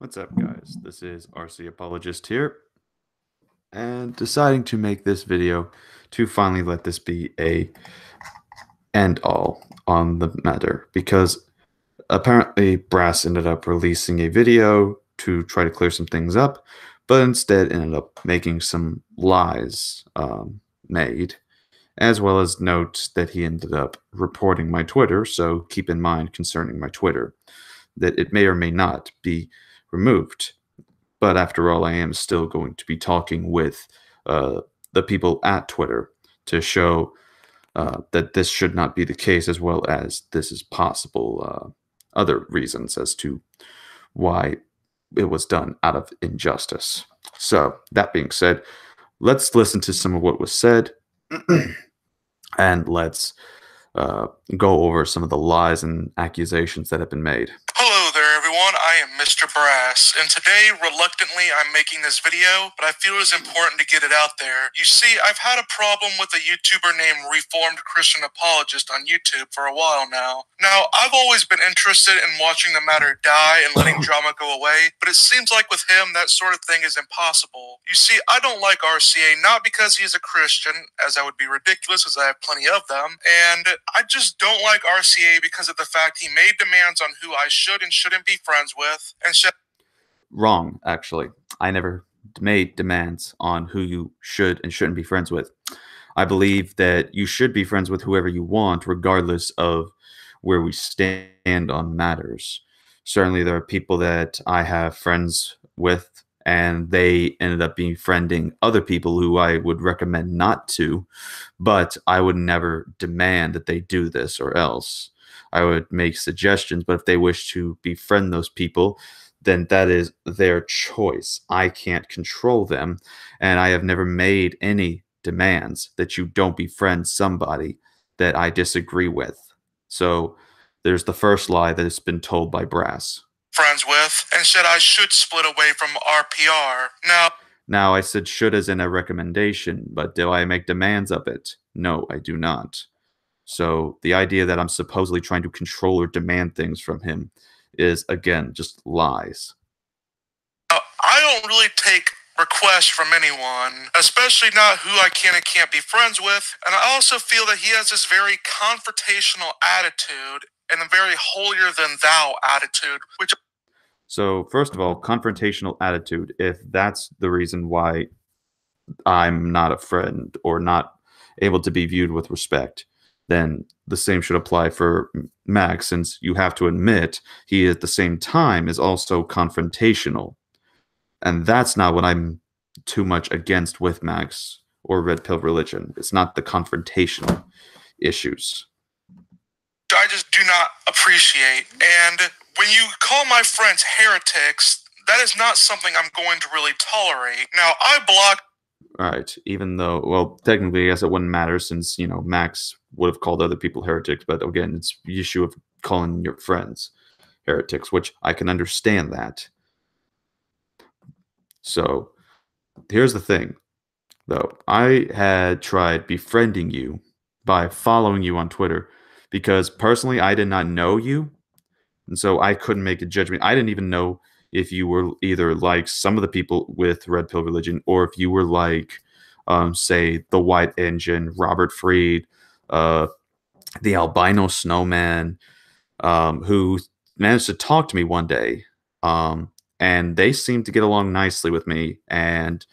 What's up, guys? This is RC Apologist here, and deciding to make this video to finally let this be a end all on the matter because apparently Brass ended up releasing a video to try to clear some things up, but instead ended up making some lies made, as well as notes that he ended up reporting my Twitter. So keep in mind concerning my Twitter that it may or may not be removed. But after all, I am still going to be talking with the people at Twitter to show that this should not be the case, as well as this is possible other reasons as to why it was done out of injustice. So, that being said, let's listen to some of what was said and let's go over some of the lies and accusations that have been made. Hello there, everyone. I am Mr. Brass, and today, reluctantly, I'm making this video, but I feel it's important to get it out there. You see, I've had a problem with a YouTuber named Reformed Christian Apologist on YouTube for a while now. Now, I've always been interested in watching the matter die and letting drama go away, but it seems like with him, that sort of thing is impossible. You see, I don't like RCA, not because he's a Christian, as that would be ridiculous, as I have plenty of them, and I just don't like RCA because of the fact he made demands on who I should and shouldn't be friends with, and Wrong, actually. I never made demands on who you should and shouldn't be friends with. I believe that you should be friends with whoever you want, regardless of where we stand on matters. Certainly, there are people that I have friends with, and they ended up befriending other people who I would recommend not to, but I would never demand that they do this or else. I would make suggestions, but if they wish to befriend those people, then that is their choice. I can't control them, and I have never made any demands that you don't befriend somebody that I disagree with. So there's the first lie that has been told by Brass. Friends with, and said I should split away from RPR. Now, I said should as in a recommendation, but do I make demands of it? No, I do not. So the idea that I'm supposedly trying to control or demand things from him is, again, just lies. I don't really take requests from anyone, especially not who I can and can't be friends with, and I also feel that he has this very confrontational attitude and a very holier-than-thou attitude, which... So, first of all, confrontational attitude, if that's the reason why I'm not a friend or not able to be viewed with respect, then the same should apply for Max, since you have to admit he at the same time is also confrontational. And that's not what I'm too much against with Max or Red Pill Religion. It's not the confrontational issues. I just do not appreciate. And when you call my friends heretics, that is not something I'm going to really tolerate. Now, I blocked... Right. Even though, well, technically, I guess it wouldn't matter since, you know, Max would have called other people heretics. But again, it's the issue of calling your friends heretics, which I can understand that. So here's the thing, though. I had tried befriending you by following you on Twitter because personally, I did not know you. And so I couldn't make a judgment. I didn't even know if you were either like some of the people with Red Pill Religion or if you were like, say, the White Engine, Robert Freed, the Albino Snowman, who managed to talk to me one day. And they seemed to get along nicely with me. And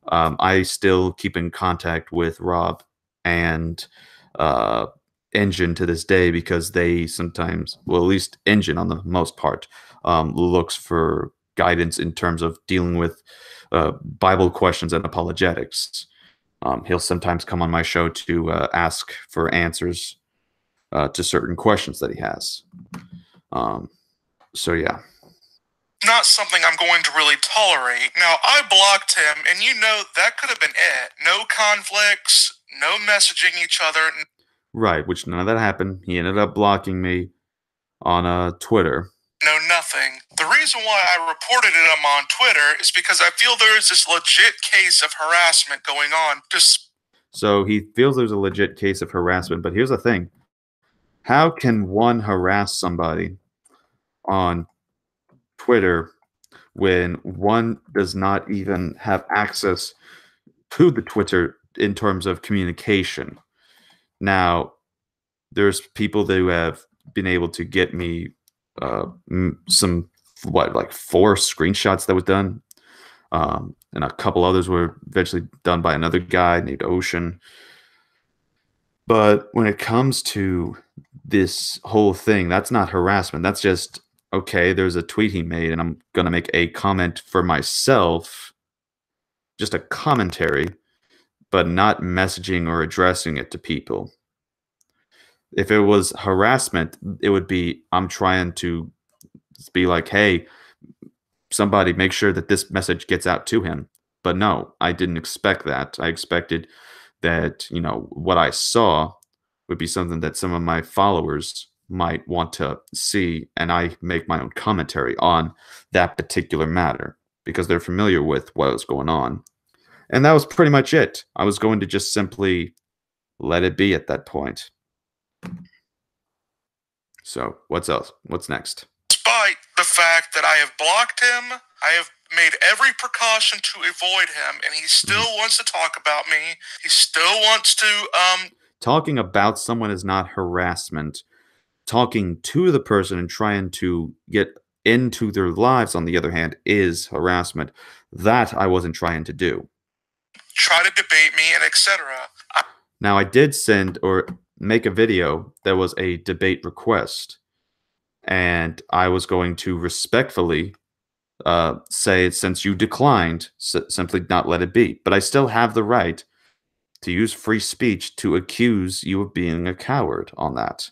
I still keep in contact with Rob and Engine to this day because they sometimes, well, at least Engine on the most part, looks for guidance in terms of dealing with Bible questions and apologetics. He'll sometimes come on my show to ask for answers to certain questions that he has. So, yeah. Not something I'm going to really tolerate. Now, I blocked him, and you know that could have been it. No conflicts, no messaging each other. Right, which none of that happened. He ended up blocking me on Twitter. No, nothing. The reason why I reported him on Twitter is because I feel there is this legit case of harassment going on. So he feels there's a legit case of harassment, but here's the thing. How can one harass somebody on Twitter when one does not even have access to the Twitter in terms of communication. Now, there's people who have been able to get me some like 4 screenshots that was done, and a couple others were eventually done by another guy named Ocean. But when it comes to this whole thing, that's not harassment. That's just, okay, there's a tweet he made, and I'm going to make a comment for myself, just a commentary, but not messaging or addressing it to people. If it was harassment, it would be, I'm trying to be like, hey, somebody make sure that this message gets out to him. But no, I didn't expect that. I expected that, what I saw would be something that some of my followers might want to see, and I make my own commentary on that particular matter because they're familiar with what was going on. And that was pretty much it. I was going to just simply let it be at that point. So, what's else? What's next? Despite the fact that I have blocked him, I have made every precaution to avoid him, and he still wants to talk about me. He still wants to, Talking about someone is not harassment. Talking to the person and trying to get into their lives, on the other hand, is harassment. That I wasn't trying to do. Try to debate me and etc. Now, I did send or make a video that was a debate request, and I was going to respectfully say, since you declined, simply not let it be. But I still have the right to use free speech to accuse you of being a coward on that.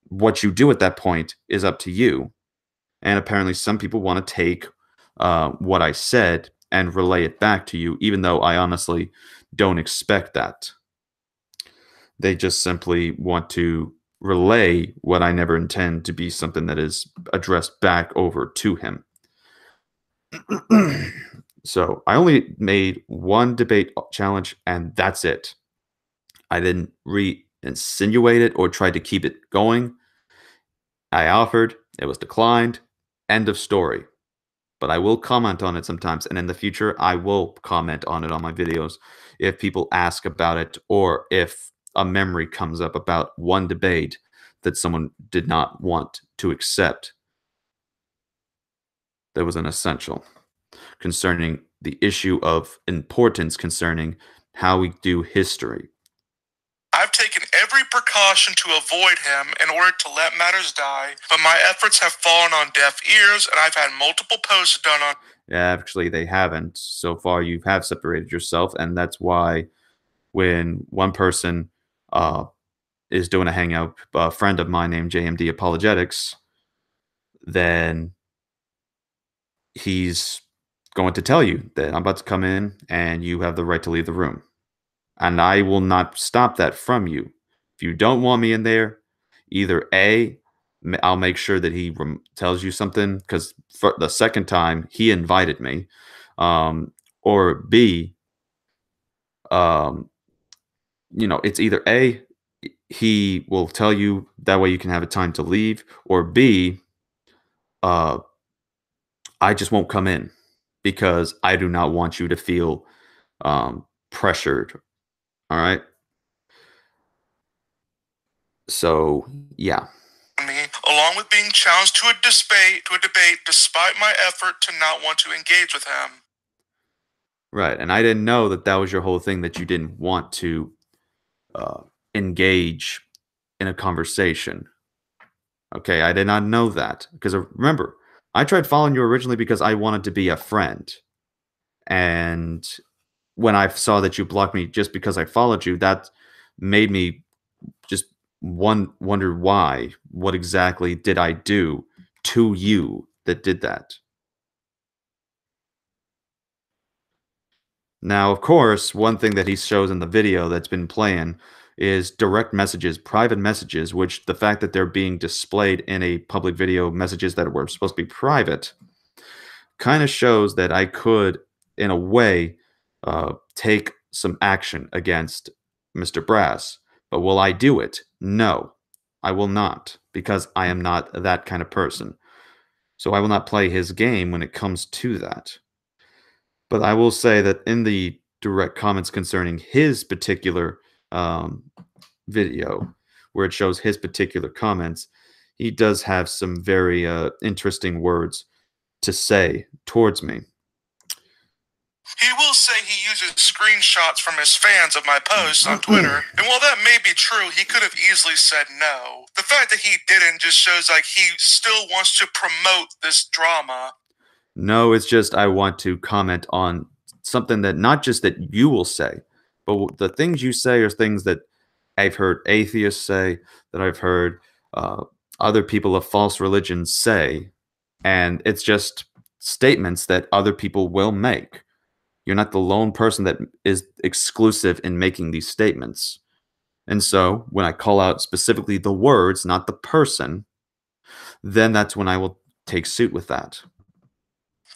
What you do at that point is up to you. And apparently some people want to take what I said and relay it back to you, even though I honestly don't expect that. They just simply want to relay what I never intend to be something that is addressed back over to him. So I only made one debate challenge, and that's it. I didn't re-insinuate it or try to keep it going. I offered, it was declined, end of story. But I will comment on it sometimes, and in the future, I will comment on it on my videos if people ask about it, or if a memory comes up about one debate that someone did not want to accept. That was an essential concerning the issue of importance concerning how we do history. I've taken every precaution to avoid him in order to let matters die, but my efforts have fallen on deaf ears, and I've had multiple posts done on. Actually, they haven't. So far, you have separated yourself, and that's why when one person is doing a hangout, a friend of mine named JMD Apologetics, then he's going to tell you that I'm about to come in and you have the right to leave the room. And I will not stop that from you. If you don't want me in there, either A, I'll make sure that he tells you something, because for the second time he invited me, or B, it's either A, he will tell you, that way you can have a time to leave, or B, I just won't come in because I do not want you to feel pressured. All right. So yeah. Me, along with being challenged to a debate, despite my effort to not want to engage with him. Right, and I didn't know that that was your whole thing, that you didn't want to engage in a conversation. Okay, I did not know that, because remember, I tried following you originally because I wanted to be a friend, and when I saw that you blocked me just because I followed you, that made me just wonder why. What exactly did I do to you that did that? Now, of course, one thing that he shows in the video that's been playing is direct messages, private messages, which the fact that they're being displayed in a public video, messages that were supposed to be private, kind of shows that I could, in a way, take some action against Mr. Brass. But will I do it? No, I will not, because I am not that kind of person. So I will not play his game when it comes to that. But I will say that in the direct comments concerning his particular um, video, where it shows his particular comments, he does have some very interesting words to say towards me. He will say he uses screenshots from his fans of my posts on Twitter, and while that may be true, he could have easily said no. The fact that he didn't just shows like he still wants to promote this drama. No, it's just I want to comment on something that not just that you will say, but the things you say are things that I've heard atheists say, that I've heard other people of false religions say, and it's just statements that other people will make. You're not the lone person that is exclusive in making these statements. And so when I call out specifically the words, not the person, then that's when I will take suit with that.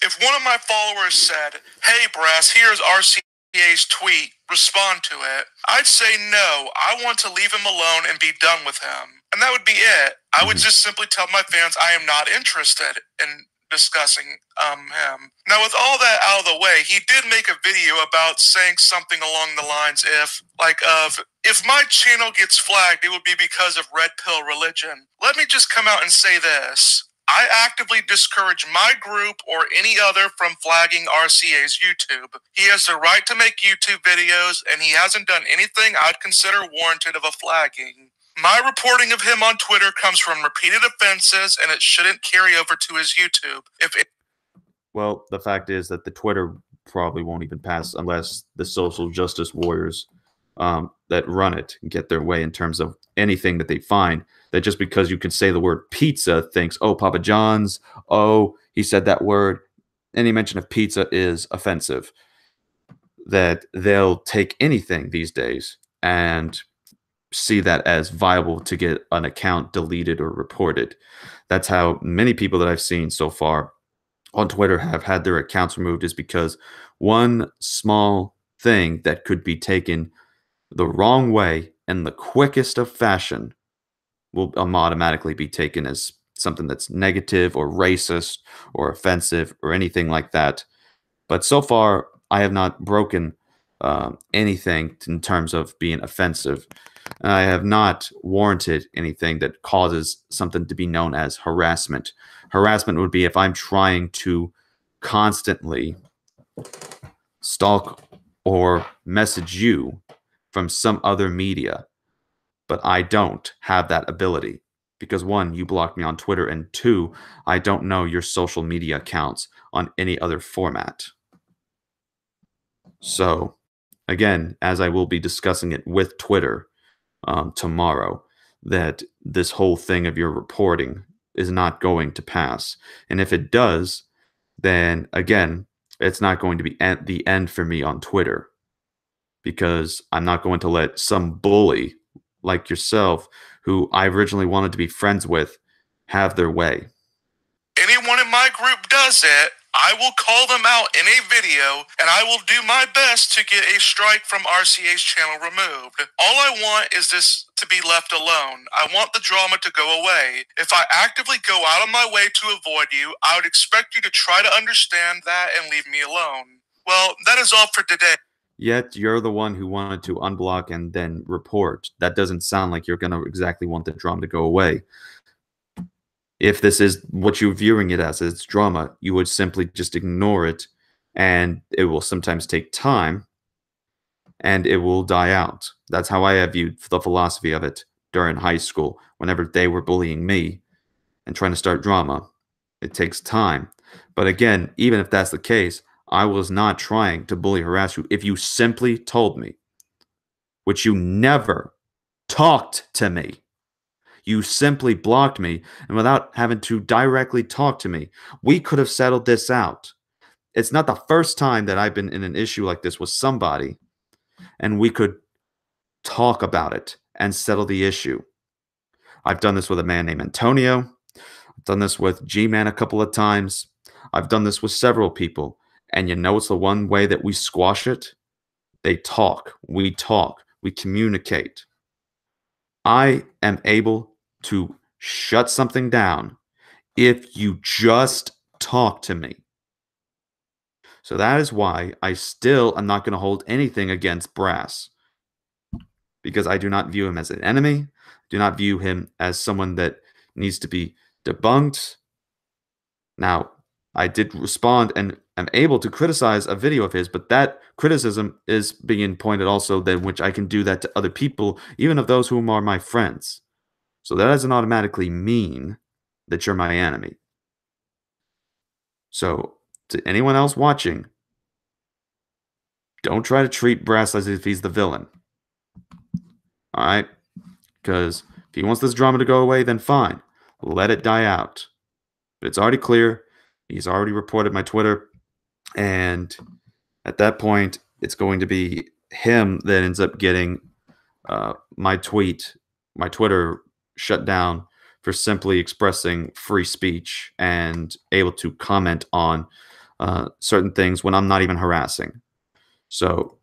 If one of my followers said, "Hey, Brass, here's RCA's tweet, respond to it," I'd say no, I want to leave him alone and be done with him. And that would be it. I would just simply tell my fans I am not interested in discussing him. Now, with all that out of the way, he did make a video about saying something along the lines if my channel gets flagged, it would be because of red pill religion. Let me just come out and say this. I actively discourage my group or any other from flagging RCA's YouTube. He has the right to make YouTube videos, and he hasn't done anything I'd consider warranted of a flagging. My reporting of him on Twitter comes from repeated offenses, and it shouldn't carry over to his YouTube. Well, the fact is that the Twitter probably won't even pass unless the social justice warriors that run it get their way in terms of anything that they find. That just because you can say the word pizza thinks, oh, Papa John's, oh, he said that word, any mention of pizza is offensive. That they'll take anything these days and see that as viable to get an account deleted or reported. That's how many people that I've seen so far on Twitter have had their accounts removed, is because one small thing that could be taken the wrong way in the quickest of fashion will automatically be taken as something that's negative or racist or offensive or anything like that. But so far, I have not broken anything in terms of being offensive. I have not warranted anything that causes something to be known as harassment. Harassment would be if I'm trying to constantly stalk or message you from some other media, but I don't have that ability because one, you blocked me on Twitter, and two, I don't know your social media accounts on any other format. So, again, as I will be discussing it with Twitter tomorrow, that this whole thing of your reporting is not going to pass. And if it does, then again, it's not going to be the end for me on Twitter, because I'm not going to let some bully like yourself, who I originally wanted to be friends with, have their way. Anyone in my group does it, I will call them out in a video, and I will do my best to get a strike from RCA's channel removed. All I want is this to be left alone. I want the drama to go away. If I actively go out of my way to avoid you, I would expect you to try to understand that and leave me alone. Well, that is all for today. Yet you're the one who wanted to unblock and then report. That doesn't sound like you're going to exactly want the drama to go away. If this is what you're viewing it as, it's drama, you would simply just ignore it, and it will sometimes take time, and it will die out. That's how I have viewed the philosophy of it during high school, whenever they were bullying me and trying to start drama. It takes time. But again, even if that's the case, I was not trying to bully, harass you. If you simply told me, which you never talked to me, you simply blocked me, and without having to directly talk to me, we could have settled this out. It's not the first time that I've been in an issue like this with somebody, and we could talk about it and settle the issue. I've done this with a man named Antonio. I've done this with G-Man a couple of times. I've done this with several people. And you know it's the one way that we squash it? We talk, we communicate. I am able to shut something down if you just talk to me. So that is why I still am not going to hold anything against Brass, because I do not view him as an enemy. I do not view him as someone that needs to be debunked. Now, I did respond and am able to criticize a video of his, but that criticism is being pointed also then which I can do that to other people, even of those whom are my friends. So that doesn't automatically mean that you're my enemy. So, to anyone else watching, don't try to treat Brass as if he's the villain. Alright? Because if he wants this drama to go away, then fine. Let it die out. But it's already clear. He's already reported my Twitter. And at that point, it's going to be him that ends up getting my Twitter shut down for simply expressing free speech and able to comment on certain things when I'm not even harassing. So,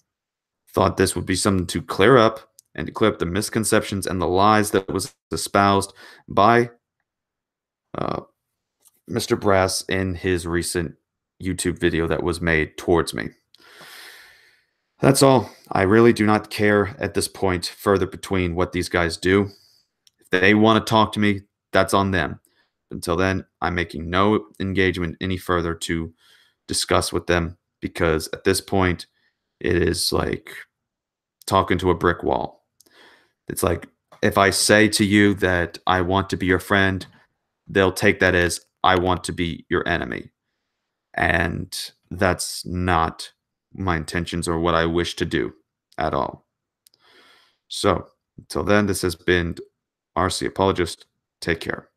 thought this would be something to clear up and to clear up the misconceptions and the lies that was espoused by Mr. Brass in his recent YouTube video that was made towards me. That's all. I really do not care at this point further between what these guys do. If they want to talk to me, that's on them. Until then, I'm making no engagement any further to discuss with them because at this point, it is like talking to a brick wall. It's like if I say to you that I want to be your friend, they'll take that as I want to be your enemy. And that's not my intentions or what I wish to do at all. So, until then, this has been RC Apologist. Take care.